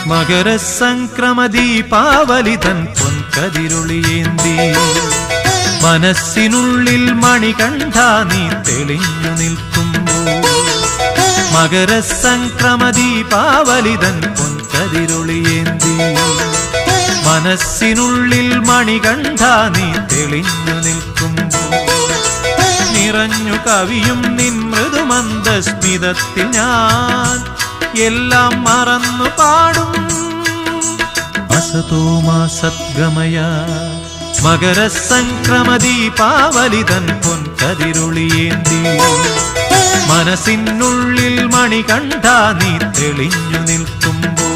മകരസംക്രമദീപാവലിതൻ പൊൻകതിരൊളിയേന്തി മനസ്സിനുള്ളിൽ മണികണ്ഠ നീ തെളിഞ്ഞു നിൽക്കുമ്പോൾ മകരസംക്രമദീപാവലിതൻ പൊൻകതിരൊളിയേന്തി മനസ്സിനുള്ളിൽ മണികണ്ഠ നീ തെളിഞ്ഞു നിൽക്കുമ്പോൾ നിറഞ്ഞു കവിയും നിൻ മൃദുമന്ദസ്മിതത്തിൽ ഞാൻ എല്ലാം മറന്നു പാടും അസതോ മാ സദ്ഗമയ മകരസംക്രമദീപാവലിതൻ പൊൻകതിരൊളിയേന്തി മനസ്സിനുള്ളിൽ മണികണ്ഠ നീ തെളിഞ്ഞു നിൽക്കുമ്പോൾ